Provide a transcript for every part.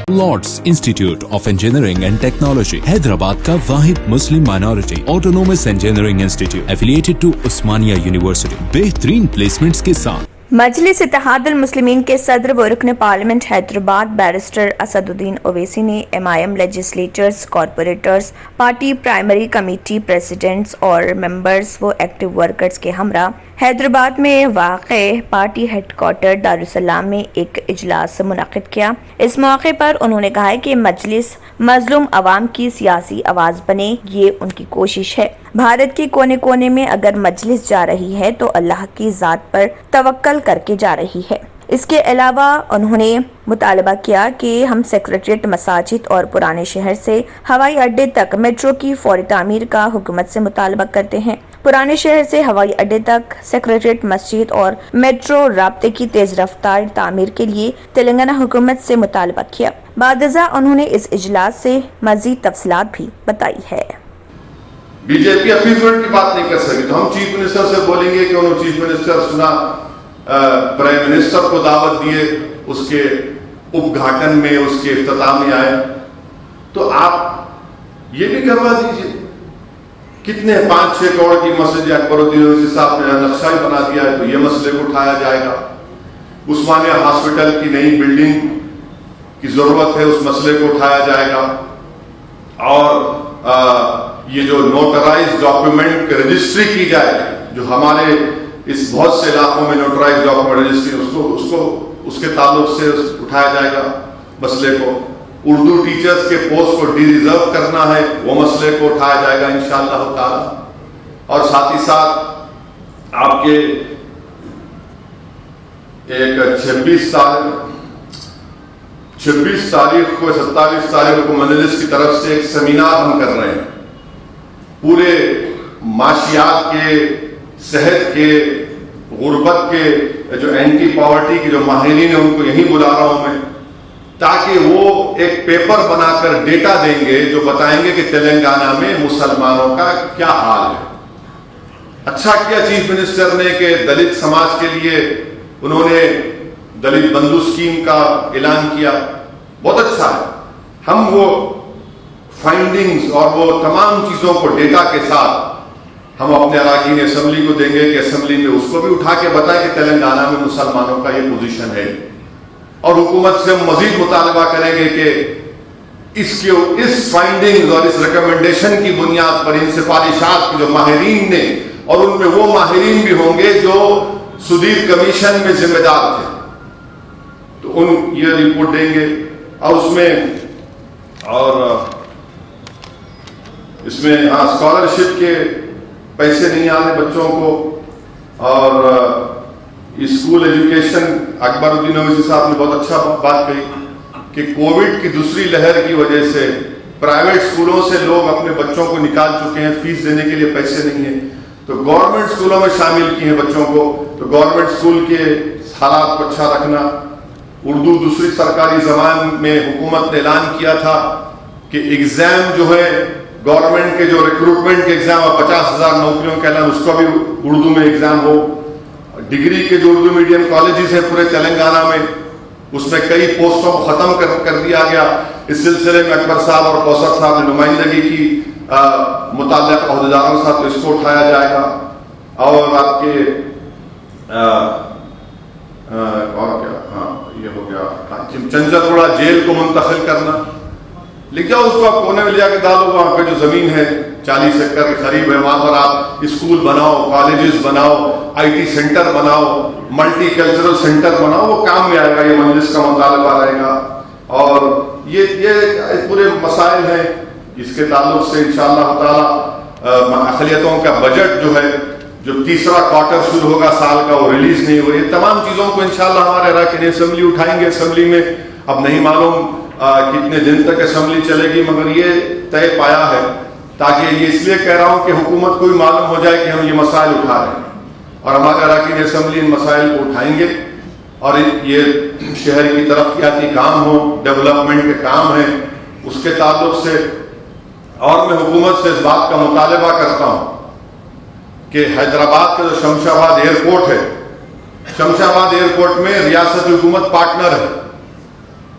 Lord's institute of engineering and technology Hyderabad का वाहिद मुस्लिम minority autonomous engineering institute affiliated to Osmania university बेहतरीन प्लेसमेंट्स के साथ। मजलिस इत्तेहादुल मुस्लिमीन के सदर व रुकन पार्लियामेंट हैदराबाद बैरिस्टर असदुद्दीन ओवैसी ने MIM legislators, corporators, party primary committee presidents और मेंबर्स व एक्टिव वर्कर्स के हमरा हैदराबाद में वाक़े पार्टी हेडक्वार्टर दारुसलाम में एक इजलास मुनक़िद किया। इस मौके पर उन्होंने कहा है कि मजलिस मजलूम अवाम की सियासी आवाज़ बने, ये उनकी कोशिश है। भारत के कोने कोने में अगर मजलिस जा रही है तो अल्लाह की ज़ात पर तवक्कल करके जा रही है। इसके अलावा उन्होंने मुतालबा किया कि हम सेक्रेटरीट, मसाजिद और पुराने शहर से हवाई अड्डे तक मेट्रो की फौरी तामीर का हुकूमत से मुतालबा करते हैं। पुराने शहर से हवाई अड्डे तक सेक्रेटरीट, मस्जिद और मेट्रो राब्ते की तेज रफ्तार तामीर के लिए तेलंगाना हुकूमत से मुतालबा किया। बादजा उन्होंने इस इजलास से मजीद तफसीलात भी बताई है। बीजेपी अपीजमेंट की बात नहीं कर सकी तो हम चीफ मिनिस्टर से बोलेंगे कि उन्होंने चीफ मिनिस्टर सुना, प्राइम मिनिस्टर को दावत दिए, उसके उद्घाटन में, उसके इफ्तिताम में आए, तो आप ये भी करवा दीजिए। कितने 5-6 करोड़ की मस्जिद अकबरुद्दीन ओवैसी साहब ने नक्शा ही बना दिया है, तो ये मसले को उठाया जाएगा। उस्मानिया हॉस्पिटल की नई बिल्डिंग की जरूरत है, उस मसले को उठाया जाएगा। और ये जो नोटराइज डॉक्यूमेंट की रजिस्ट्री की जाए, जो हमारे इस बहुत से इलाकों में नोटराइज डॉक्यूमेंट रजिस्ट्री, उसको उसके ताल्लुक से उठाया जाएगा मसले को। उर्दू टीचर्स के पोस्ट को डी रिजर्व करना है, वो मसले को उठाया जाएगा इंशाअल्लाह ताला। और साथ ही साथ आपके एक 26 तारीख को 27 तारीख को मजलिस की तरफ से एक सेमिनार हम कर रहे हैं। पूरे माशियात के, सेहत के, गुर्बत के, जो एंटी पॉवर्टी की जो माहिरीन है उनको यहीं बुला रहा हूं मैं, ताकि वो एक पेपर बनाकर डेटा देंगे जो बताएंगे कि तेलंगाना में मुसलमानों का क्या हाल है। अच्छा किया चीफ मिनिस्टर ने कि दलित समाज के लिए उन्होंने दलित बंधु स्कीम का ऐलान किया, बहुत अच्छा है। हम वो फाइंडिंग्स और वो तमाम चीजों को डेटा के साथ हम अपने अराकीन असेंबली को देंगे कि असेंबली में उसको भी उठा के बताएं कि तेलंगाना में मुसलमानों का ये पोजीशन है। और हुकूमत से हम मजीद मुतालबा करेंगे कि इस फाइंडिंग्स और इस रिकमेंडेशन की बुनियाद पर इन सिफारिशात की जो माहिरीन ने, और उनमें वो माहिरीन भी होंगे जो सुदीर कमीशन में जिम्मेदार थे, तो उन ये रिपोर्ट देंगे। और इसमें स्कॉलरशिप के पैसे नहीं आ रहे बच्चों को, और स्कूल एजुकेशन, अकबरुद्दीन ओवैसी साहब ने बहुत अच्छा बात कही कि कोविड की दूसरी लहर की वजह से प्राइवेट स्कूलों से लोग अपने बच्चों को निकाल चुके हैं, फीस देने के लिए पैसे नहीं है, तो गवर्नमेंट स्कूलों में शामिल किए हैं बच्चों को। तो गवर्नमेंट स्कूल के हालात को अच्छा रखना। उर्दू दूसरी सरकारी जबान में हुकूमत ने ऐलान किया था कि एग्जाम जो है गवर्नमेंट के, जो रिक्रूटमेंट के एग्जाम और 50,000 नौकरियों के ऐलान, उसका भी उर्दू में एग्जाम हो। डिग्री के जो उर्दू मीडियम कॉलेजेस हैं पूरे तेलंगाना में, उसमें कई पोस्टों को खत्म कर दिया गया। इस सिलसिले में अकबर साहब और कौसर साहब ने नुमाइंदगी की मुताल्लिक़ अहदेदारों के साथ, तो इसको उठाया जाएगा। और आपके और क्या, ये हो गया चंचलगुड़ा जेल को मुंतकिल करना। लिख जाओ उसको, आप कोने में ले जाकर डालो, वहां पे जो जमीन है 40 एकड़ के करीब है, वहां पर आप स्कूल बनाओ, कॉलेजेस बनाओ, IT सेंटर बनाओ, मल्टी कल्चरल सेंटर बनाओ, वो काम में आएगा। ये मजलिस का मुतालबा रहेगा। और ये पूरे मसाइल हैं, इसके ताल्लुक से इंशाअल्लाह ताला अक़लियतों का बजट जो है, जो तीसरा क्वार्टर शुरू होगा साल का, वो रिलीज नहीं हुई। तमाम चीजों को इंशाअल्लाह हमारे अराकीन असेंबली उठाएंगे। असेंबली में अब नहीं मालूम कितने दिन तक असेंबली चलेगी, मगर ये तय पाया है, ताकि ये इसलिए कह रहा हूं कि हुकूमत को भी मालूम हो जाए कि हम ये मसाइल उठा रहे हैं, और हमारे अराकीन असेंबली इन मसाइल को उठाएंगे। और ये शहर की तरक्याती काम हो, डेवलपमेंट के काम है, उसके ताल्लुक से। और मैं हुकूमत से इस बात का मुतालबा करता हूं कि हैदराबाद का जो शमशाबाद एयरपोर्ट है, शमशाबाद एयरपोर्ट में रियासती हुकूमत पार्टनर है।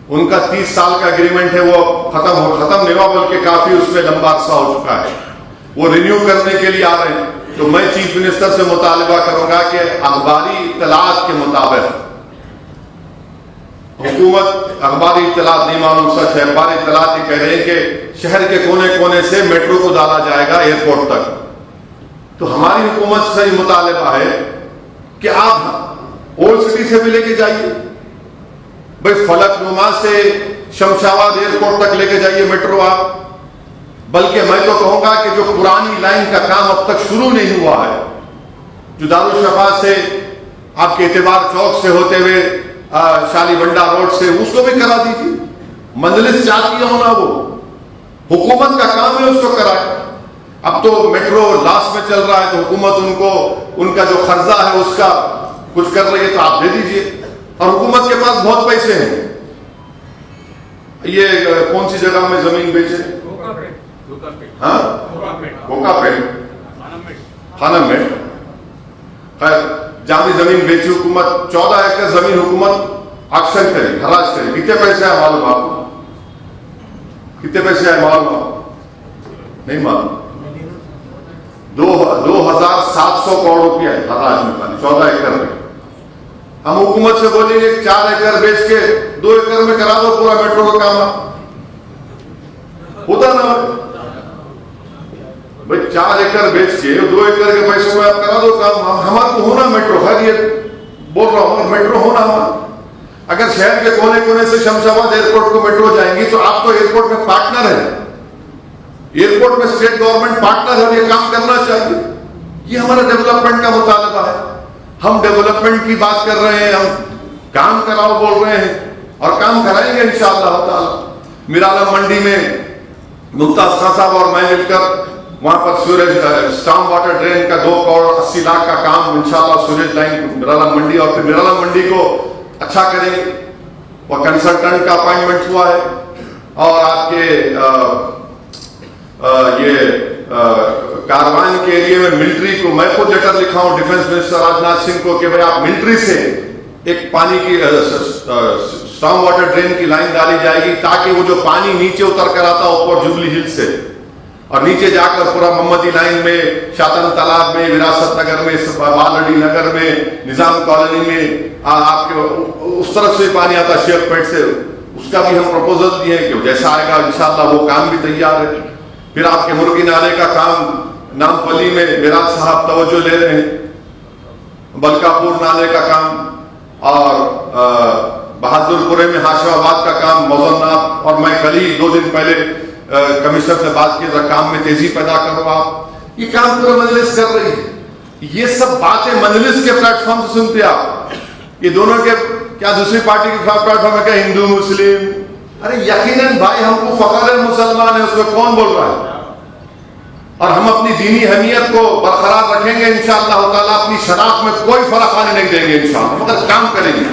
उनका 30 साल का एग्रीमेंट है, वो खत्म नहीं हुआ बल्कि काफी उसमें लंबा अरसा हो चुका है, वो रिन्यू करने के लिए आ रहे हैं। तो मैं चीफ मिनिस्टर से मुतालिबा करूंगा कि अखबारी इत्तलात के मुताबिक हुकूमत, अखबारी इत्तलात नहीं मालूम सच है, अखबारी इत्तलात ये कह रहे हैं कि शहर के कोने कोने से मेट्रो को डाला जाएगा एयरपोर्ट तक। तो हमारी हुकूमत से मुतालिबा है कि आप ओल्ड सिटी से भी लेके जाइए, भाई फलकनुमा से शमशाबाद एयरपोर्ट तक लेके जाइए मेट्रो आप। बल्कि मैं तो कहूंगा कि जो पुरानी लाइन का काम अब तक शुरू नहीं हुआ है, जो दारुल शफा से आपके एतबार चौक से होते हुए शालीबंडा रोड से, उसको भी करा दीजिए। मंजलिस चाहती हो ना, वो हुकूमत का काम है, उसको कराए। अब तो मेट्रो लास्ट में चल रहा है तो हुकूमत उनको उनका जो खर्चा है उसका कुछ कर रही है, तो आप दे दीजिए। और हुकूमत के पास बहुत पैसे हैं। ये कौन सी जगह में जमीन बेचे? हाँ, कोकापेट, खानममेट। खैर, जहां भी जमीन बेची हुकूमत, 14 एकड़ जमीन हुकूमत ऑक्शन करी, हराज करी। कितने पैसे आए मालूम आपको? कितने पैसे आए मालूम आपको? नहीं मालूम। 2,700 करोड़ रुपया है हराज में, खाली 14 एकड़ में। हम हुकूमत से बोलेंगे 4 एकड़ बेच के 2 एकड़ में करा दो पूरा मेट्रो का काम, होता ना भाई? 4 एकड़ बेच के 2 एकड़ के पैसे में आप करा दो काम। हमारे को होना मेट्रो, खैर ये बोल रहा हूं, मेट्रो होना हमारा। अगर शहर के कोने कोने से शमशाबाद एयरपोर्ट को मेट्रो जाएंगी तो आप तो एयरपोर्ट में पार्टनर है, एयरपोर्ट में स्टेट गवर्नमेंट पार्टनर है, ये काम करना चाहिए। ये हमारा डेवलपमेंट का मुतालबा है। हम डेवलपमेंट की बात कर रहे हैं, हम काम कराओ बोल रहे हैं, और काम कराएंगे इंशाअल्लाह ताला। मिरालम मंडी में मुमताज खान साहब और मैं मिलकर वहां पर सूरज स्टॉर्म वाटर ड्रेन का 2 करोड़ 80 लाख का काम इंशाअल्लाह सूरज लाइन मिरालम मंडी, और फिर मिरालम मंडी को अच्छा करेंगे। और कंसल्टेंट का अपॉइंटमेंट हुआ है। और आपके कारवान के एरिया में मिलिट्री को मैं खुद लेटर लिखा हूं डिफेंस मिनिस्टर राजनाथ सिंह को कि भाई आप मिलिट्री से एक पानी की स्टॉर्म वाटर ड्रेन की लाइन डाली जाएगी, ताकि वो जो पानी नीचे उतर कर आता ऊपर जुबली हिल से और नीचे जाकर पूरा मोहम्मदी लाइन में, शातन तालाब में, विरासत नगर में, बालडी नगर में, निजाम कॉलोनी में, आपके उस तरफ से पानी आता शेख पेट से, उसका भी हम प्रपोजल दिए कि जैसा आएगा इंशाअल्लाह वो काम भी तैयार है। फिर आपके मुर्गी नाले का काम नामपल्ली में मिराज साहब तवज्जो ले रहे हैं, बलकापुर नाले का काम, और बहादुरपुरे में हाशिमाबाद का काम, मोजन्नाब। और मैं कल ही 2 दिन पहले कमिश्नर से बात की, काम में तेजी पैदा करो आप। ये काम पूरा मजलिस कर रही है। ये सब बातें मजलिस के प्लेटफॉर्म से सुनते आप। ये दोनों के क्या दूसरी पार्टी के प्लेटफॉर्म है क्या हिंदू मुस्लिम? अरे यकीनन भाई हमको फख्र है मुसलमान है, उसमें कौन बोल रहा है? और हम अपनी दीनी अहमियत को बरकरार रखेंगे इंशाअल्लाह ताला। अपनी शनाख्त में कोई फर्क आने नहीं देंगे इंशाअल्लाह, मगर काम करेंगे।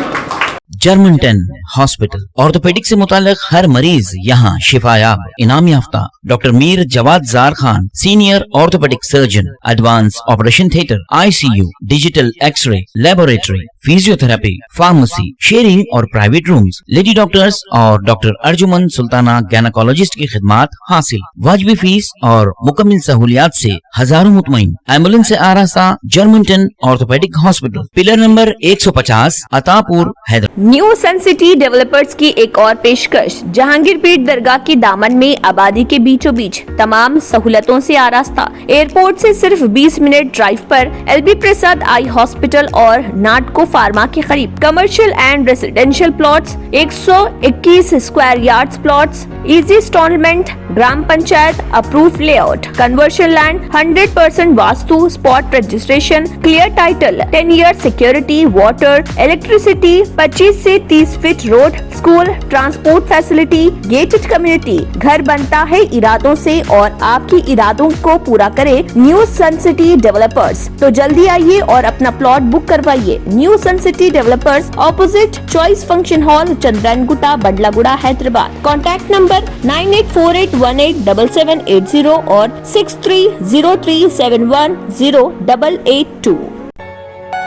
जर्मनटन हॉस्पिटल ऑर्थोपेडिक से मुताल्लिक हर मरीज यहाँ शिफायाब। इनाम याफ्ता doctor Mir Jawad Zar Khan, senior orthopedic surgeon, advance operation theatre, ICU, digital X-ray, laboratory, physiotherapy, pharmacy, sharing और प्राइवेट रूम्स, लेडी डॉक्टर्स और डॉक्टर अर्जुमन सुल्ताना गैनाकोलॉजिस्ट की खिदमात हासिल। वाजबी फीस और मुकम्मल सहूलियात से हजारों मुतमईन। एम्बुलेंस से आरास्ता Germanton orthopedic hospital, pillar number 150, Attapur, Hyderabad. New sun city developers की एक और पेशकश। जहांगीर पीर दरगाह के दामन में आबादी के बीचों बीच तमाम सहूलतों से आरास्ता। एयरपोर्ट से सिर्फ 20 मिनट ड्राइव पर LB प्रसाद आई हॉस्पिटल और नाटको फार्मा के करीब। Commercial and residential plots, 121 square yards plots, easy instalment, gram panchayat approve layout, conversion land, 100% vastu, spot registration, clear title, 10 year security, water, electricity, 25 से 30 feet road, school, transport facility, gated community. घर बनता है इरादों से और आपकी इरादों को पूरा करे न्यू सन सिटी डेवलपर्स। तो जल्दी आइए और अपना प्लॉट बुक करवाइए। New sun city developers, opposite choice function hall, Chandran Gutta, Bandlaguda, Hyderabad. Contact number 9848187780 और 6303710882।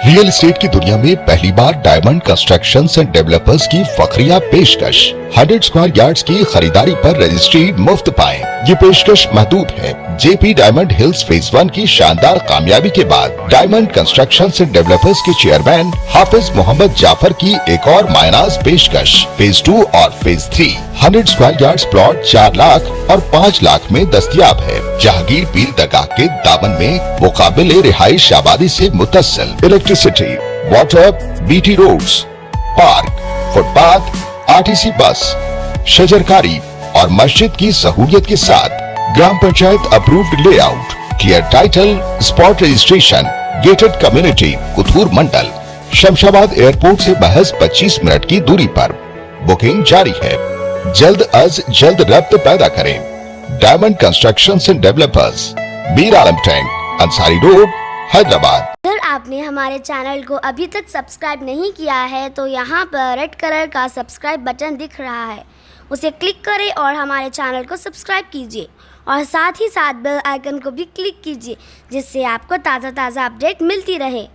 रियल एस्टेट की दुनिया में पहली बार डायमंड कंस्ट्रक्शंस एंड डेवलपर्स की फखरिया पेशकश 100 स्क्वायर यार्ड्स की खरीदारी पर रजिस्ट्री मुफ्त पाएं। ये पेशकश महदूद है। जेपी डायमंड हिल्स फेज 1 की शानदार कामयाबी के बाद डायमंड कंस्ट्रक्शंस एंड डेवलपर्स के चेयरमैन हाफिज मोहम्मद जाफर की एक और मायनाज पेशकश फेज 2 और phase 3 100 square yards plot 4 lakh और 5 लाख में दस्तयाब है। जहांगीर पीर दरगाह के दामन में मुकाबिले रिहाइश आबादी से मुतस्सिल electricity, water, BT roads, park, footpath, RTC bus, शजरकारी और मस्जिद की सहूलियत के साथ gram panchayat approved layout, clear title, spot registration, gated community, Kuthur mandal, Shamshabad airport से महज 25 मिनट की दूरी पर। बुकिंग जारी है। जल्द अज जल्द रब्त पैदा करें। Diamond constructions and developers, Mir Alam tank, Ansari road, Hyderabad. अगर आपने हमारे चैनल को अभी तक सब्सक्राइब नहीं किया है तो यहाँ पर रेड कलर का सब्सक्राइब बटन दिख रहा है, उसे क्लिक करें और हमारे चैनल को सब्सक्राइब कीजिए और साथ ही साथ बेल आइकन को भी क्लिक कीजिए, जिससे आपको ताज़ा अपडेट मिलती रहे।